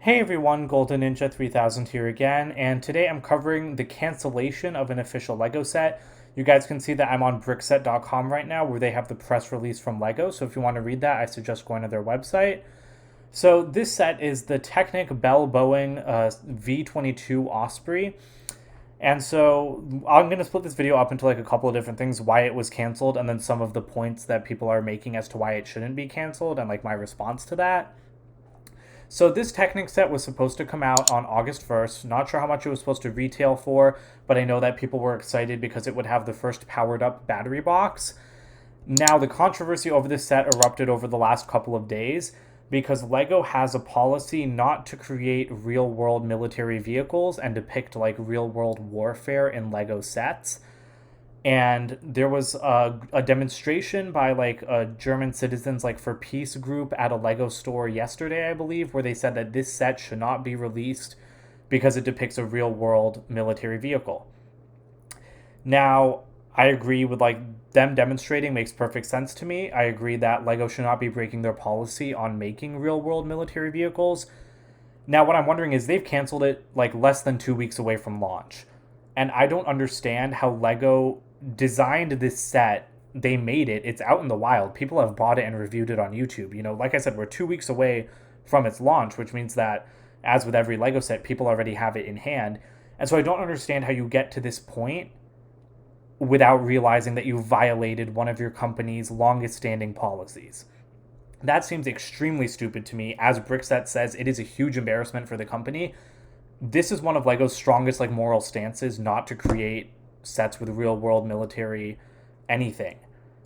Hey everyone, Golden Ninja 3000 here again, and today I'm covering the cancellation of an official LEGO set. You guys can see that I'm on brickset.com right now where they have the press release from LEGO, so if you want to read that, I suggest going to their website. So this set is the Technic Bell-Boeing V-22 Osprey. And so I'm going to split this video up into like a couple of different things, why it was canceled, and then some of the points that people are making as to why it shouldn't be canceled, and like my response to that. So this Technic set was supposed to come out on August 1st. Not sure how much it was supposed to retail for, but I know that people were excited because it would have the first powered up battery box. Now, the controversy over this set erupted over the last couple of days because LEGO has a policy not to create real world military vehicles and depict like real world warfare in LEGO sets. And there was a demonstration by like a German Citizens like for Peace group at a Lego store yesterday, I believe, where they said that this set should not be released because it depicts a real world military vehicle. Now, I agree with like them demonstrating makes perfect sense to me. I agree that Lego should not be breaking their policy on making real world military vehicles. Now, what I'm wondering is they've canceled it like less than 2 weeks away from launch. And I don't understand how Lego designed this set. They made it. It's out in the wild. People have bought it and reviewed it on YouTube. You know, like I said, we're 2 weeks away from its launch, which means that, as with every Lego set, people already have it in hand. And so I don't understand how you get to this point without realizing that you violated one of your company's longest standing policies. That seems extremely stupid to me. As Brickset says, it is a huge embarrassment for the company. This is one of LEGO's strongest like moral stances, not to create sets with real world military anything.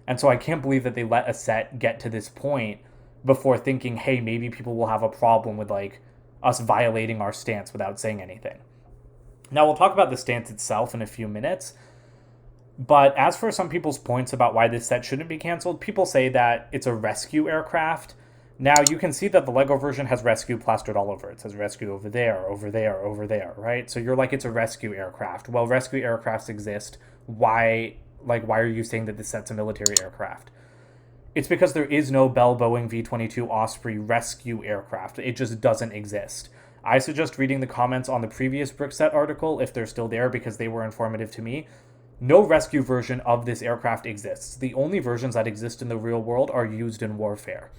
And so I can't believe that they let a set get to this point before thinking, hey, maybe people will have a problem with like us violating our stance without saying anything. Now we'll talk about the stance itself in a few minutes. But as for some people's points about why this set shouldn't be canceled, people say that it's a rescue aircraft. Now you can see that the Lego version has rescue plastered all over it. It says rescue over there, over there, over there, right? So you're like, it's a rescue aircraft. Well, rescue aircrafts exist. Why are you saying that this set's a military aircraft? It's because there is no Bell-Boeing V-22 Osprey rescue aircraft. It just doesn't exist. I suggest reading the comments on the previous Brickset article if they're still there because they were informative to me. No rescue version of this aircraft exists. The only versions that exist in the real world are used in warfare.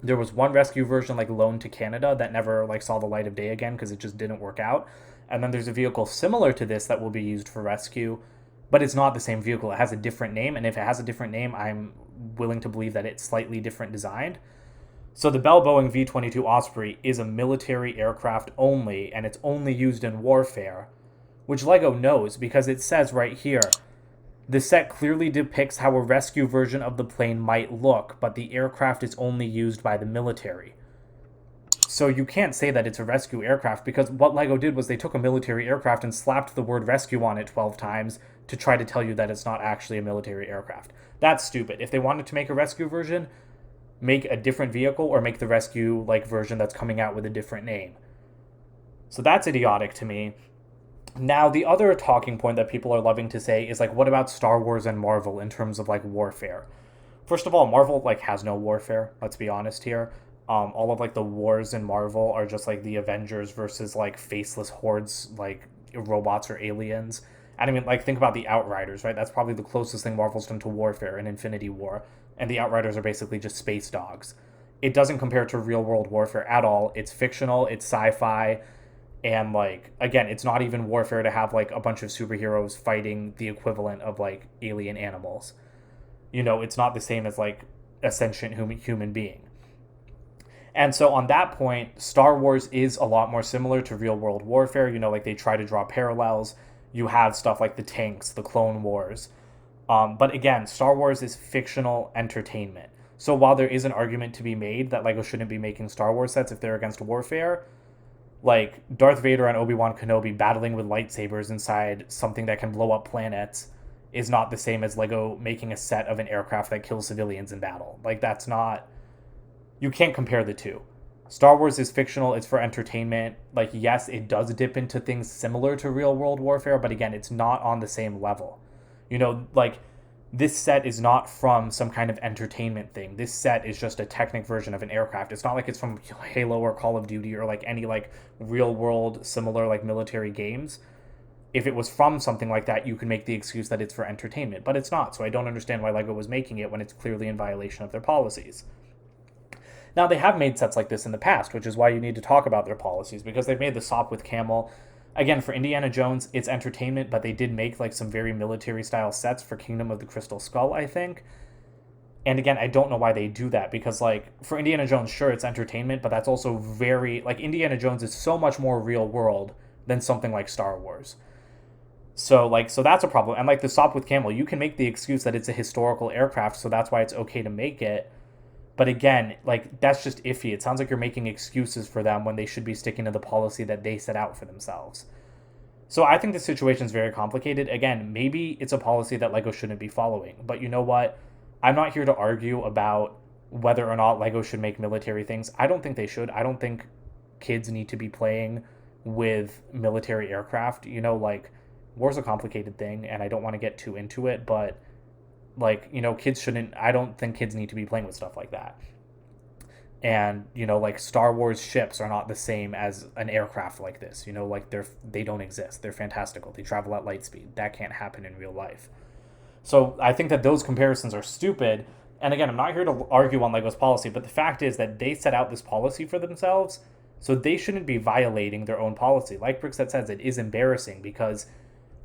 There was one rescue version like loaned to Canada that never like saw the light of day again because it just didn't work out. And then there's a vehicle similar to this that will be used for rescue, but it's not the same vehicle. It has a different name, and if it has a different name, I'm willing to believe that it's slightly different designed. So the Bell-Boeing V-22 Osprey is a military aircraft only, and it's only used in warfare, which LEGO knows because it says right here, the set clearly depicts how a rescue version of the plane might look, but the aircraft is only used by the military. So you can't say that it's a rescue aircraft because what LEGO did was they took a military aircraft and slapped the word rescue on it 12 times to try to tell you that it's not actually a military aircraft. That's stupid. If they wanted to make a rescue version, make a different vehicle or make the rescue like version that's coming out with a different name. So that's idiotic to me. Now, the other talking point that people are loving to say is like, what about Star Wars and Marvel in terms of like warfare? First of all, Marvel like has no warfare. Let's be honest here. All of like the wars in Marvel are just like the Avengers versus like faceless hordes like robots or aliens. And I mean, like think about the Outriders, right? That's probably the closest thing Marvel's done to warfare in Infinity War. And the Outriders are basically just space dogs. It doesn't compare to real world warfare at all. It's fictional. It's sci-fi. And like again, it's not even warfare to have like a bunch of superheroes fighting the equivalent of like alien animals. You know, it's not the same as like a sentient human being. And so on that point, Star Wars is a lot more similar to real world warfare. You know, like they try to draw parallels. You have stuff like the tanks, the Clone Wars. But again, Star Wars is fictional entertainment. So while there is an argument to be made that LEGO shouldn't be making Star Wars sets if they're against warfare, like Darth Vader and Obi-Wan Kenobi battling with lightsabers inside something that can blow up planets is not the same as LEGO making a set of an aircraft that kills civilians in battle. Like that's not, you can't compare the two. Star Wars is fictional, it's for entertainment. Like yes, it does dip into things similar to real world warfare, but again, it's not on the same level. You know, like this set is not from some kind of entertainment thing. This set is just a Technic version of an aircraft. It's not like it's from Halo or Call of Duty or like any like real world similar like military games. If it was from something like that, you could make the excuse that it's for entertainment, but it's not. So I don't understand why LEGO was making it when it's clearly in violation of their policies. Now, they have made sets like this in the past, which is why you need to talk about their policies, because they've made the SOP with Camel. Again, for Indiana Jones, it's entertainment, but they did make like some very military-style sets for Kingdom of the Crystal Skull, I think. And again, I don't know why they do that, because like for Indiana Jones, sure, it's entertainment, but that's also very like Indiana Jones is so much more real world than something like Star Wars. So that's a problem. And like the SOP with Camel, you can make the excuse that it's a historical aircraft, so that's why it's okay to make it. But again, like that's just iffy. It sounds like you're making excuses for them when they should be sticking to the policy that they set out for themselves. So I think the situation is very complicated. Again, maybe it's a policy that LEGO shouldn't be following. But you know what? I'm not here to argue about whether or not LEGO should make military things. I don't think they should. I don't think kids need to be playing with military aircraft. You know, like war's a complicated thing, and I don't want to get too into it, but like, you know, kids shouldn't, I don't think kids need to be playing with stuff like that. And, you know, like Star Wars ships are not the same as an aircraft like this. You know, like they don't exist. They're fantastical. They travel at light speed. That can't happen in real life. So I think that those comparisons are stupid. And again, I'm not here to argue on LEGO's policy, but the fact is that they set out this policy for themselves, so they shouldn't be violating their own policy. Like Brickset says, it is embarrassing because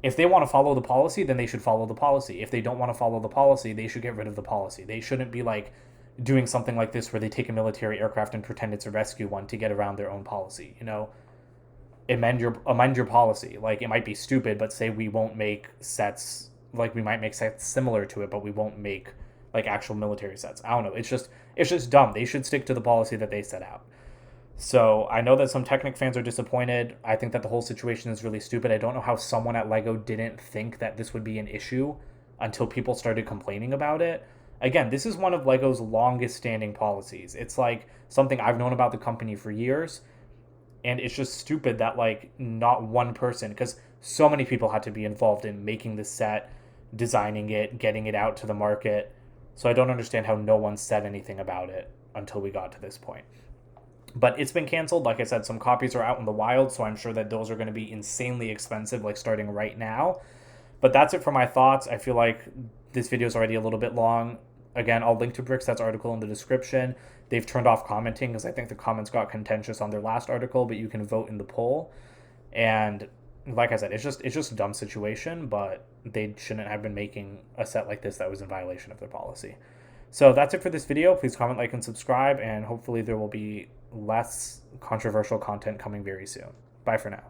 if they want to follow the policy, then they should follow the policy. If they don't want to follow the policy, they should get rid of the policy. They shouldn't be like doing something like this where they take a military aircraft and pretend it's a rescue one to get around their own policy. You know, amend your policy. Like it might be stupid, but say we won't make sets, like we might make sets similar to it, but we won't make like actual military sets. I don't know. It's just dumb. They should stick to the policy that they set out. So I know that some Technic fans are disappointed. I think that the whole situation is really stupid. I don't know how someone at LEGO didn't think that this would be an issue until people started complaining about it. Again, this is one of LEGO's longest standing policies. It's like something I've known about the company for years. And it's just stupid that like not one person, because so many people had to be involved in making the set, designing it, getting it out to the market. So I don't understand how no one said anything about it until we got to this point. But it's been canceled. Like I said, some copies are out in the wild, so I'm sure that those are going to be insanely expensive, like starting right now. But that's it for my thoughts. I feel like this video is already a little bit long. Again, I'll link to Brickset's article in the description. They've turned off commenting because I think the comments got contentious on their last article, but you can vote in the poll. And like I said, it's just a dumb situation, but they shouldn't have been making a set like this that was in violation of their policy. So that's it for this video. Please comment, like, and subscribe, and hopefully there will be less controversial content coming very soon. Bye for now.